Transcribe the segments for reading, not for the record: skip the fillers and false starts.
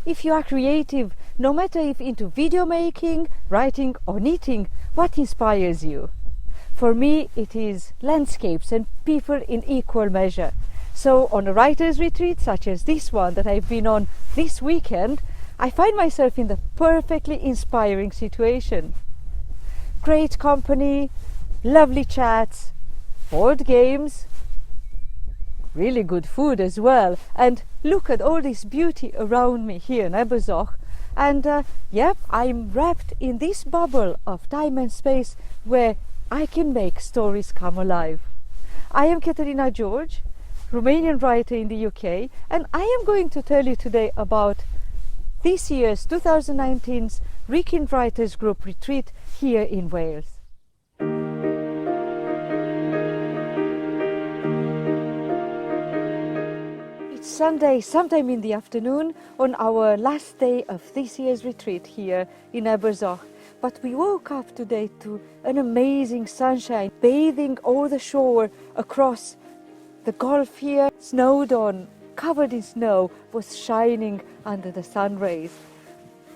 if you are creative, no matter if into video making, writing or knitting, what inspires you? For me, it is landscapes and people in equal measure. So on a writer's retreat such as this one that I've been on this weekend, I find myself in the perfectly inspiring situation. Great company, lovely chats, board games, really good food as well, and look at all this beauty around me here in Ebersach. And yep, I'm wrapped in this bubble of time and space where I can make stories come alive. I am Katerina George, Romanian writer in the UK, and I am going to tell you today about this year's 2019's Wrekin Writers Group retreat here in Wales. It's Sunday, sometime in the afternoon, on our last day of this year's retreat here in Ebersach. But we woke up today to an amazing sunshine, bathing all the shore across the Gulf here, snowed on, covered in snow, was shining under the sun rays.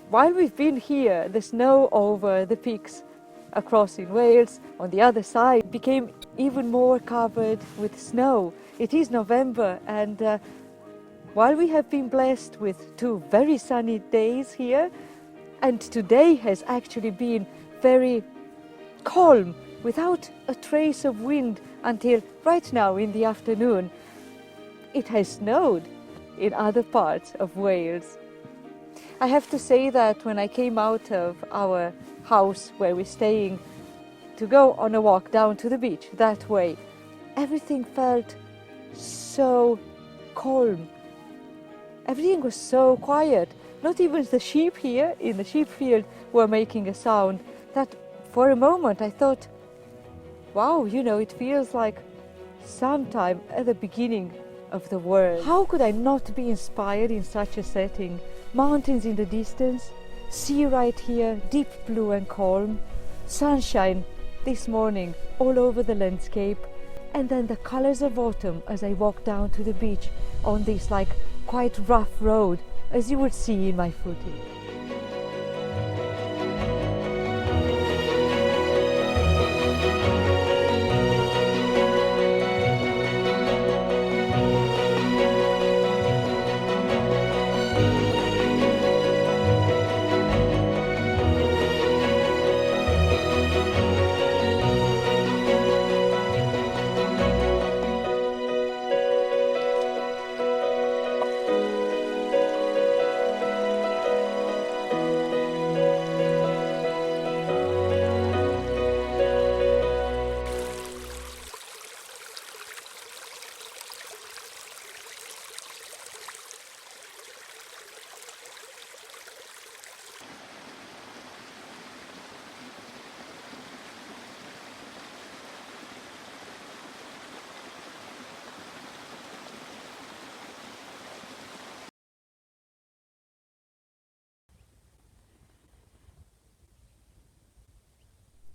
While we've been here, the snow over the peaks across in Wales on the other side became even more covered with snow. It is November, and while we have been blessed with 2 very sunny days here, and today has actually been very calm, without a trace of wind until right now in the afternoon, it has snowed in other parts of Wales. I have to say that when I came out of our house where we're staying to go on a walk down to the beach that way, everything felt so calm. Everything was so quiet. Not even the sheep here in the sheep field were making a sound that for a moment I thought, wow, you know, it feels like sometime at the beginning of the world. How could I not be inspired in such a setting? Mountains in the distance, sea right here, deep blue and calm, sunshine this morning all over the landscape, and then the colors of autumn as I walk down to the beach on this like quite rough road, as you would see in my footage.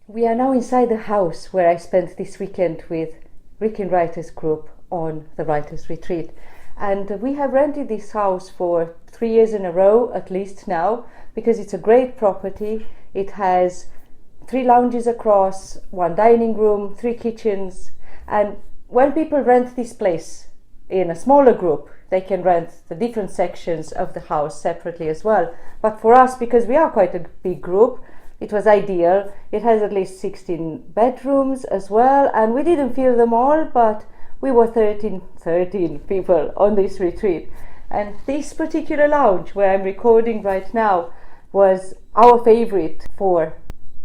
We are now inside the house where I spent this weekend with Wrekin Writers Group on the Writers Retreat. And we have rented this house for 3 years in a row, at least now, because it's a great property. It has 3 lounges across, 1 dining room, 3 kitchens. And when people rent this place in a smaller group, they can rent the different sections of the house separately as well. But for us, because we are quite a big group, it was ideal. It has at least 16 bedrooms as well, and we didn't fill them all, but we were 13 people on this retreat. And this particular lounge where I'm recording right now was our favorite for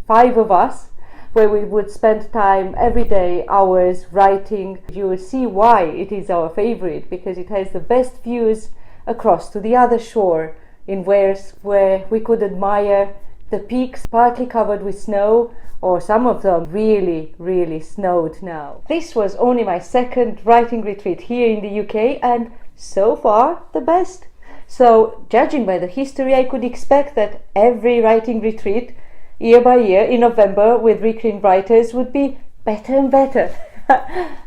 5 of us, where we would spend time every day, hours writing. You will see why it is our favorite, because it has the best views across to the other shore in Wales, where we could admire the peaks partly covered with snow, or some of them really snowed now. This was only my 2nd writing retreat here in the UK, and so far the best. So judging by the history, I could expect that every writing retreat year by year in November with Wrekin Writers would be better and better.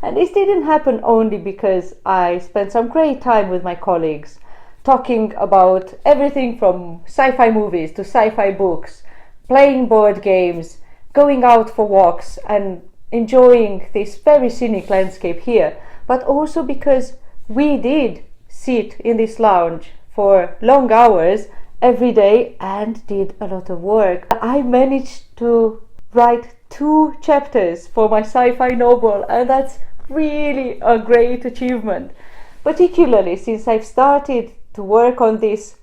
And this didn't happen only because I spent some great time with my colleagues, talking about everything from sci-fi movies to sci-fi books, playing board games, going out for walks and enjoying this very scenic landscape here, but also because we did sit in this lounge for long hours every day and did a lot of work. I managed to write 2 chapters for my sci-fi novel, and that's really a great achievement, particularly since I've started to work on this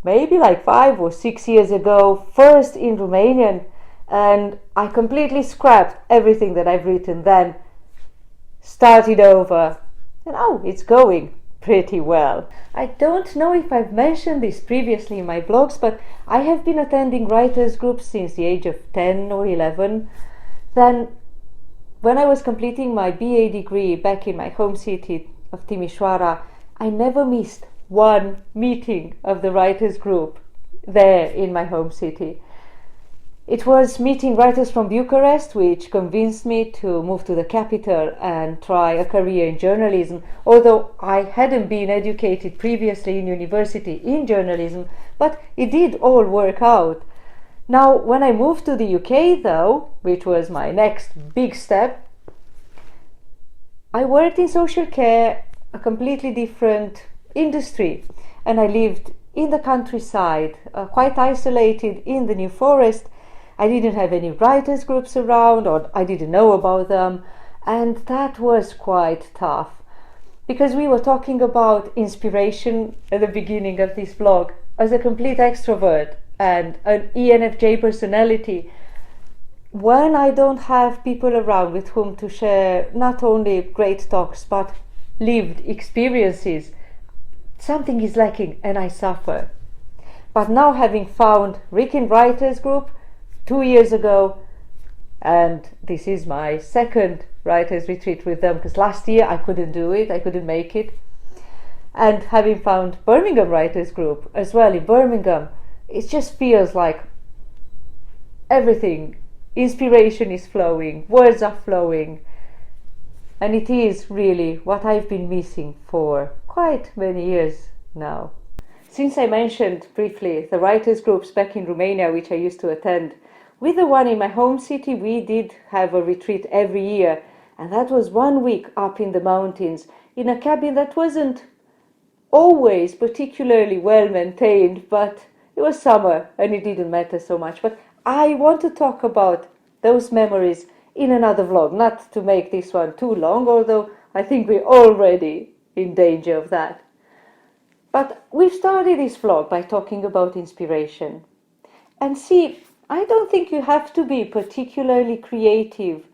maybe like 5 or 6 years ago, first in Romanian, and I completely scrapped everything that I've written then, started over, and it's going pretty well. I don't know if I've mentioned this previously in my blogs, but I have been attending writers groups since the age of 10 or 11. Then when I was completing my BA degree back in my home city of Timișoara, I never missed one meeting of the writers group there in my home city. It was meeting writers from Bucharest which convinced me to move to the capital and try a career in journalism, although I hadn't been educated previously in university in journalism, but it did all work out. Now, when I moved to the UK though, which was my next big step, I worked in social care, a completely different industry, and I lived in the countryside, quite isolated in the New Forest. I didn't have any writers groups around, or I didn't know about them, and that was quite tough because we were talking about inspiration at the beginning of this blog. As a complete extrovert and an ENFJ personality, when I don't have people around with whom to share not only great talks but lived experiences, something is lacking and I suffer. But now, having found Wrekin Writers group 2 years ago, and this is my second writers retreat with them because last year I couldn't do it, I couldn't make it, and having found Birmingham Writers group as well in Birmingham, it just feels like everything, inspiration is flowing, words are flowing, and it is really what I've been missing for quite many years now. Since I mentioned briefly the writers groups back in Romania which I used to attend, with the one in my home city we did have a retreat every year, and that was 1 week up in the mountains in a cabin that wasn't always particularly well maintained, but it was summer and it didn't matter so much. But I want to talk about those memories in another vlog, not to make this one too long, although I think we're already in danger of that. But we've started this vlog by talking about inspiration. And see, I don't think you have to be particularly creative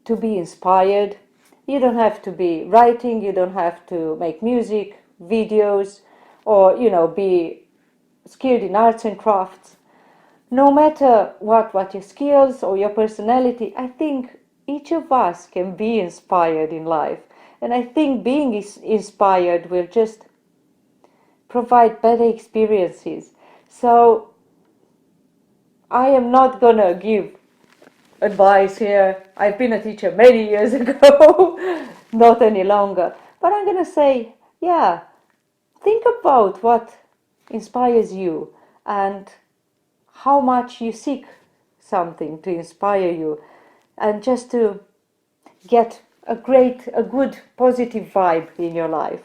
to be inspired. You don't have to be writing, you don't have to make music, videos, or, be skilled in arts and crafts. No matter what your skills or your personality, I think each of us can be inspired in life. And I think being inspired will just provide better experiences. So I am not gonna give advice here. I've been a teacher many years ago, not any longer. But I'm gonna say, think about what inspires you and how much you seek something to inspire you, and just to get a good positive vibe in your life.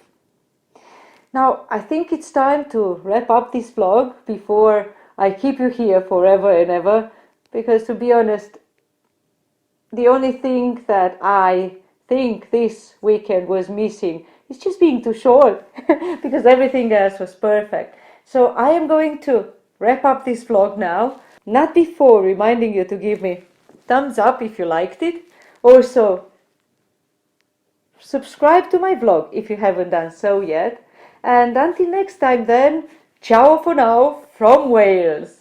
Now, I think it's time to wrap up this vlog before I keep you here forever and ever, because to be honest, the only thing that I think this weekend was missing is just being too short, because everything else was perfect. So I am going to wrap up this vlog now, not before reminding you to give me thumbs up if you liked it. Also, subscribe to my vlog if you haven't done so yet. And until next time then, ciao for now from Wales.